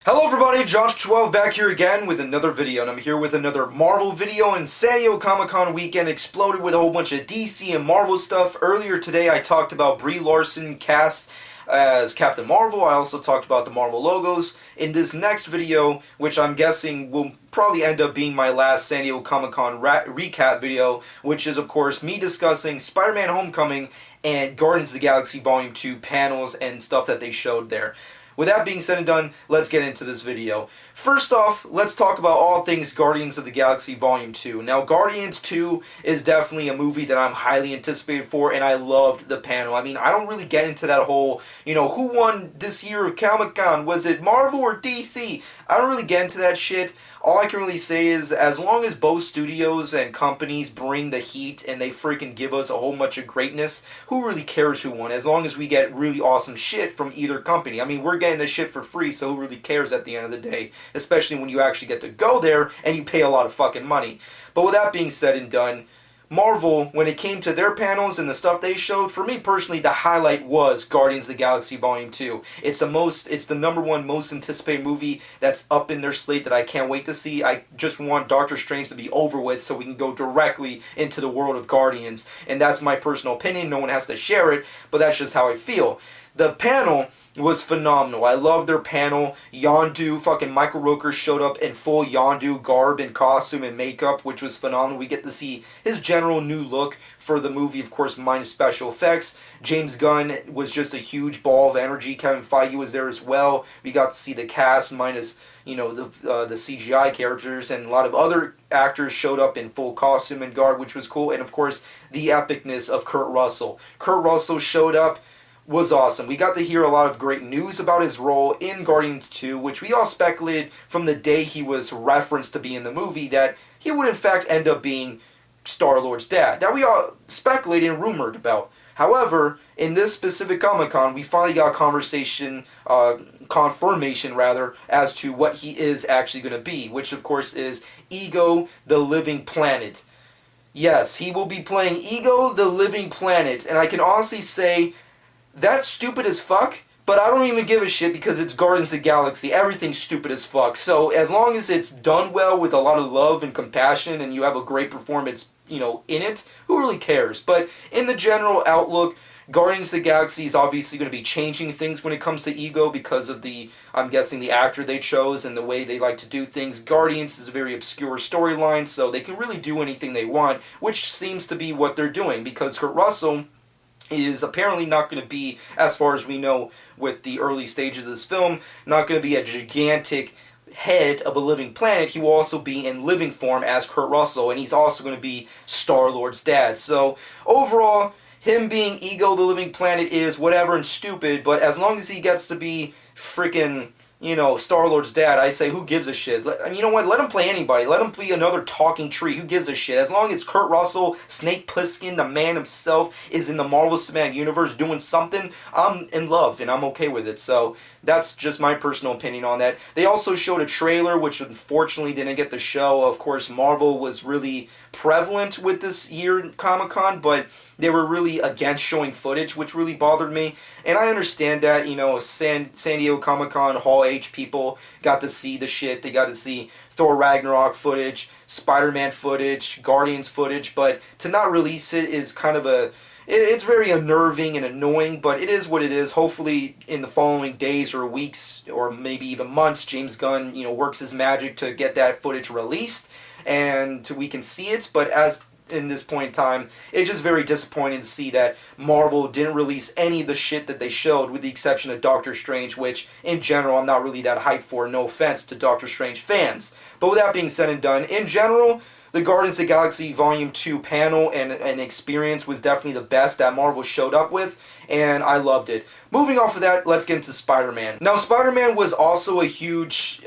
Hello everybody, Josh12 back here again with another video, and I'm here with another Marvel video. And San Diego Comic-Con weekend exploded with a whole bunch of DC and Marvel stuff. Earlier today I talked about Brie Larson cast as Captain Marvel. I also talked about the Marvel logos. In this next video, which I'm guessing will probably end up being my last San Diego Comic-Con recap video, which is of course me discussing Spider-Man Homecoming and Guardians of the Galaxy Volume 2 panels and stuff that they showed there. With that being said and done, let's get into this video. First off, let's talk about all things Guardians of the Galaxy Volume 2. Now, Guardians 2 is definitely a movie that I'm highly anticipated for, and I loved the panel. I mean, I don't really get into that whole, who won this year of Comic-Con? Was it Marvel or DC? I don't really get into that shit. All I can really say is, as long as both studios and companies bring the heat and they freaking give us a whole bunch of greatness, who really cares who won? As long as we get really awesome shit from either company. I mean, we're getting this shit for free, so who really cares at the end of the day? Especially when you actually get to go there and you pay a lot of fucking money. But with that being said and done, Marvel, when it came to their panels and the stuff they showed, for me personally, the highlight was Guardians of the Galaxy Volume 2. It's the #1 most anticipated movie that's up in their slate that I can't wait to see. I just want Doctor Strange to be over with so we can go directly into the world of Guardians. And that's my personal opinion. No one has to share it, but that's just how I feel. The panel was phenomenal. I love their panel. Yondu, fucking Michael Rooker showed up in full Yondu garb and costume and makeup, which was phenomenal. We get to see his general new look for the movie, of course, minus special effects. James Gunn was just a huge ball of energy. Kevin Feige was there as well. We got to see the cast minus, the CGI characters, and a lot of other actors showed up in full costume and garb, which was cool. And of course, the epicness of Kurt Russell. Kurt Russell showed up. Was awesome. We got to hear a lot of great news about his role in Guardians 2, which we all speculated from the day he was referenced to be in the movie that he would in fact end up being Star-Lord's dad. That we all speculated and rumored about. However, in this specific Comic-Con, we finally got confirmation as to what he is actually going to be, which of course is Ego the Living Planet. Yes, he will be playing Ego the Living Planet, and I can honestly say that's stupid as fuck, but I don't even give a shit because it's Guardians of the Galaxy. Everything's stupid as fuck. So as long as it's done well with a lot of love and compassion and you have a great performance, in it, who really cares? But in the general outlook, Guardians of the Galaxy is obviously going to be changing things when it comes to Ego because of I'm guessing, the actor they chose and the way they like to do things. Guardians is a very obscure storyline, so they can really do anything they want, which seems to be what they're doing because Kurt Russell is apparently not going to be, as far as we know with the early stages of this film, not going to be a gigantic head of a living planet. He will also be in living form as Kurt Russell, and he's also going to be Star-Lord's dad. So overall, him being Ego the Living Planet is whatever and stupid, but as long as he gets to be freaking Star-Lord's dad, I say, who gives a shit? You know what? Let him play anybody. Let him be another talking tree. Who gives a shit? As long as Kurt Russell, Snake Plissken, the man himself, is in the Marvel Cinematic Universe doing something, I'm in love, and I'm okay with it. So that's just my personal opinion on that. They also showed a trailer, which unfortunately didn't get the show. Of course, Marvel was really prevalent with this year in Comic-Con, but they were really against showing footage, which really bothered me. And I understand that, San Diego Comic-Con Hall H people got to see the shit. They got to see Thor Ragnarok footage, Spider-Man footage, Guardians footage, but to not release it is kind of it's very unnerving and annoying, but it is what it is. Hopefully in the following days or weeks or maybe even months, James Gunn, works his magic to get that footage released and we can see it. But as in this point in time, it's just very disappointing to see that Marvel didn't release any of the shit that they showed, with the exception of Doctor Strange, which in general I'm not really that hyped for, no offense to Doctor Strange fans. But with that being said and done, in general, the Guardians of the Galaxy Volume 2 panel and experience was definitely the best that Marvel showed up with, and I loved it. Moving off of that, let's get into Spider-Man. Now, Spider-Man was also a huge,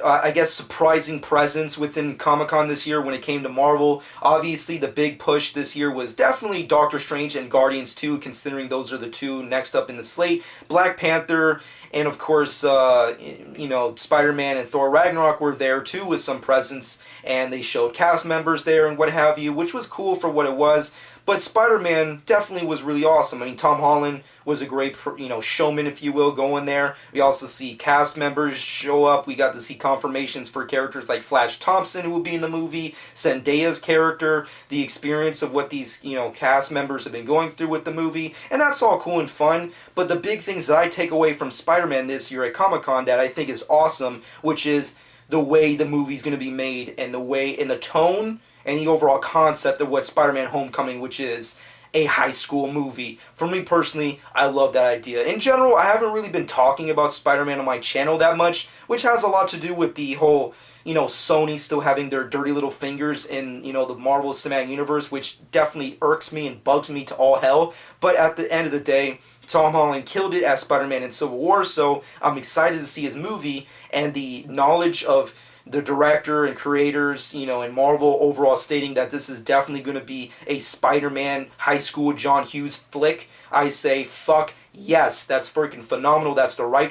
surprising presence within Comic-Con this year when it came to Marvel. Obviously, the big push this year was definitely Doctor Strange and Guardians 2, considering those are the two next up in the slate. Black Panther and, of course, Spider-Man and Thor Ragnarok were there, too, with some presence, and they showed cast members there and what have you, which was cool for what it was. But Spider-Man definitely was really awesome. I mean, Tom Holland was a great, showman, if you will, going there. We also see cast members show up. We got to see confirmations for characters like Flash Thompson, who will be in the movie, Zendaya's character, the experience of what these, cast members have been going through with the movie, and that's all cool and fun. But the big things that I take away from Spider-Man this year at Comic-Con that I think is awesome, which is the way the movie's going to be made, and the way, and the tone, and the overall concept of what Spider-Man Homecoming, which is a high school movie. For me personally, I love that idea. In general, I haven't really been talking about Spider-Man on my channel that much, which has a lot to do with the whole, Sony still having their dirty little fingers in, the Marvel Cinematic Universe, which definitely irks me and bugs me to all hell. But at the end of the day, Tom Holland killed it as Spider-Man in Civil War, so I'm excited to see his movie, and the knowledge of the director and creators, and Marvel overall stating that this is definitely going to be a Spider-Man high school John Hughes flick. I say, fuck yes, that's freaking phenomenal. That's the right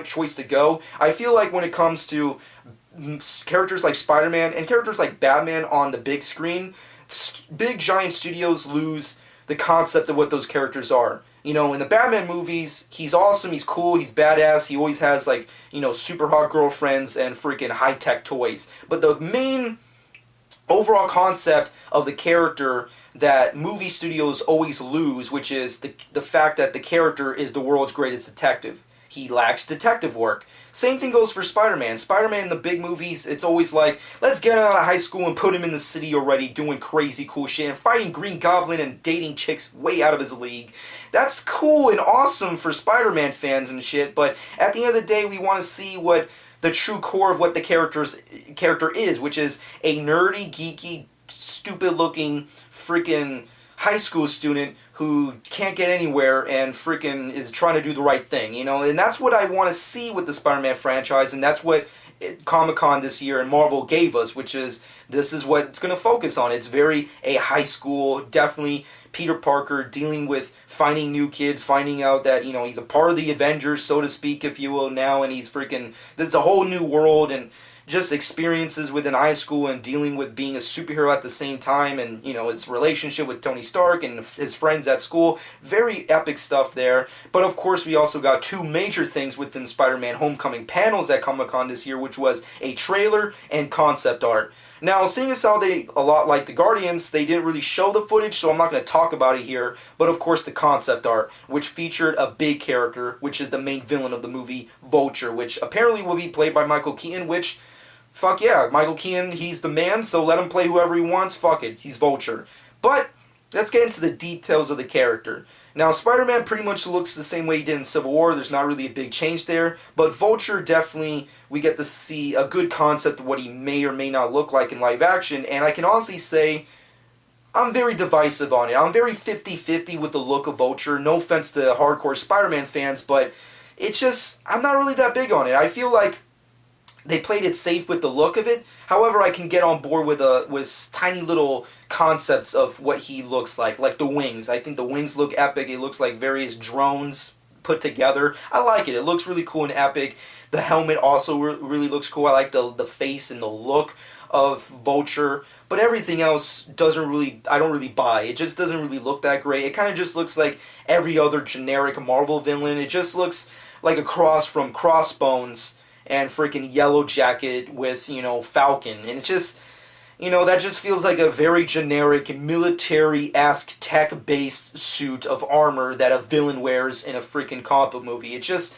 choice to go. I feel like when it comes to characters like Spider-Man and characters like Batman on the big screen, big giant studios lose the concept of what those characters are. In the Batman movies, he's awesome, he's cool, he's badass, he always has, super hot girlfriends and freaking high-tech toys. But the main overall concept of the character that movie studios always lose, which is the fact that the character is the world's greatest detective. He lacks detective work. Same thing goes for Spider-Man. Spider-Man in the big movies, it's always like, let's get him out of high school and put him in the city already doing crazy cool shit and fighting Green Goblin and dating chicks way out of his league. That's cool and awesome for Spider-Man fans and shit, but at the end of the day, we want to see what the true core of what the character is, which is a nerdy, geeky, stupid-looking, freaking high school student who can't get anywhere and freaking is trying to do the right thing, and that's what I want to see with the Spider-Man franchise, and that's what Comic-Con this year and Marvel gave us, which is, this is what it's going to focus on. It's very a high school, definitely Peter Parker dealing with finding new kids, finding out that, he's a part of the Avengers, so to speak, if you will, now, and he's freaking, there's a whole new world, and just experiences within high school and dealing with being a superhero at the same time, and his relationship with Tony Stark and his friends at school. Very epic stuff there. But of course we also got two major things within Spider-Man Homecoming panels at Comic-Con this year, which was a trailer and concept art. Now, seeing as how they, a lot like the Guardians, they didn't really show the footage, so I'm not going to talk about it here, but of course the concept art, which featured a big character, which is the main villain of the movie, Vulture, which apparently will be played by Michael Keaton, which, fuck yeah, Michael Keaton, he's the man, so let him play whoever he wants, fuck it, he's Vulture. But, let's get into the details of the character. Now, Spider-Man pretty much looks the same way he did in Civil War. There's not really a big change there. But Vulture, definitely, we get to see a good concept of what he may or may not look like in live action. And I can honestly say, I'm very divisive on it. I'm very 50-50 with the look of Vulture. No offense to hardcore Spider-Man fans, but it's just, I'm not really that big on it. I feel like they played it safe with the look of it. However, I can get on board with tiny little concepts of what he looks like the wings. I think the wings look epic. It looks like various drones put together. I like it. It looks really cool and epic. The helmet also really looks cool. I like the face and the look of Vulture. But everything else I don't really buy. It just doesn't really look that great. It kind of just looks like every other generic Marvel villain. It just looks like a cross from Crossbones and freaking Yellow Jacket with, Falcon. And it just, that just feels like a very generic, military-esque, tech-based suit of armor that a villain wears in a freaking comic book movie. It just,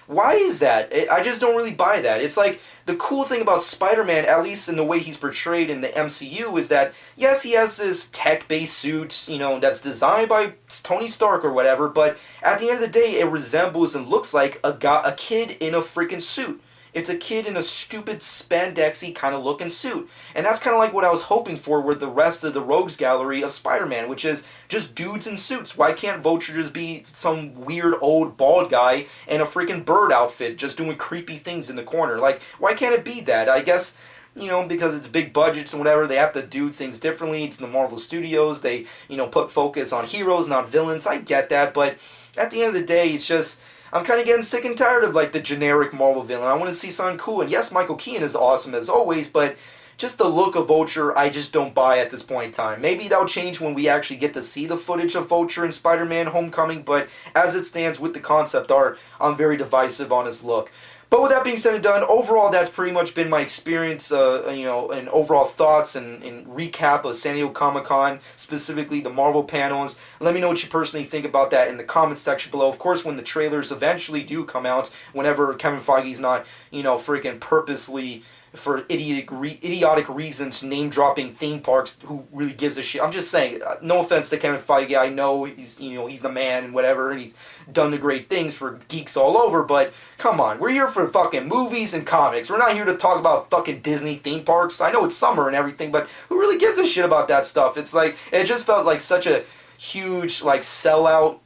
why is that? I just don't really buy that. It's like, the cool thing about Spider-Man, at least in the way he's portrayed in the MCU, is that, yes, he has this tech-based suit, that's designed by Tony Stark or whatever, but at the end of the day, it resembles and looks like a kid in a freaking suit. It's a kid in a stupid spandexy kind of looking suit. And that's kind of like what I was hoping for with the rest of the Rogues Gallery of Spider-Man, which is just dudes in suits. Why can't Vulture just be some weird old bald guy in a freaking bird outfit just doing creepy things in the corner? Like, why can't it be that? I guess, because it's big budgets and whatever, they have to do things differently. It's the Marvel Studios. They, put focus on heroes, not villains. I get that, but at the end of the day, it's just, I'm kind of getting sick and tired of, the generic Marvel villain. I want to see something cool. And yes, Michael Keaton is awesome as always, but just the look of Vulture, I just don't buy at this point in time. Maybe that'll change when we actually get to see the footage of Vulture in Spider-Man Homecoming, but as it stands with the concept art, I'm very divisive on his look. But with that being said and done, overall, that's pretty much been my experience, and overall thoughts and recap of San Diego Comic-Con, specifically the Marvel panels. Let me know what you personally think about that in the comments section below. Of course, when the trailers eventually do come out, whenever Kevin Feige's not, freaking purposely, for idiotic reasons, name-dropping theme parks, who really gives a shit? I'm just saying, no offense to Kevin Feige, I know he's the man and whatever, and he's done the great things for geeks all over, but come on, we're here for fucking movies and comics. We're not here to talk about fucking Disney theme parks. I know it's summer and everything, but who really gives a shit about that stuff? It's like, it just felt like such a huge, like, sellout.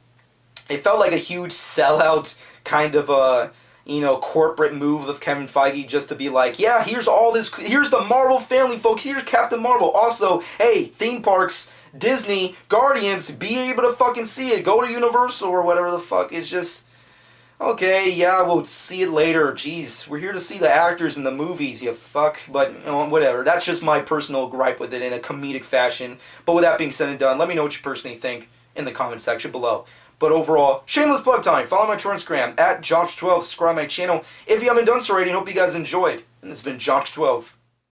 It felt like a huge sellout kind of corporate move of Kevin Feige, just to be like, yeah, here's the Marvel family, folks. Here's Captain Marvel. Also, hey, theme parks, Disney, Guardians, be able to fucking see it. Go to Universal or whatever the fuck. It's just, okay, yeah, we'll see it later. Jeez, we're here to see the actors in the movies, you fuck. But, whatever. That's just my personal gripe with it in a comedic fashion. But with that being said and done, let me know what you personally think in the comment section below. But overall, shameless plug time. Follow my Instagram at Jonch12. Subscribe my channel if you haven't done so already. I hope you guys enjoyed. And this has been Jonch12.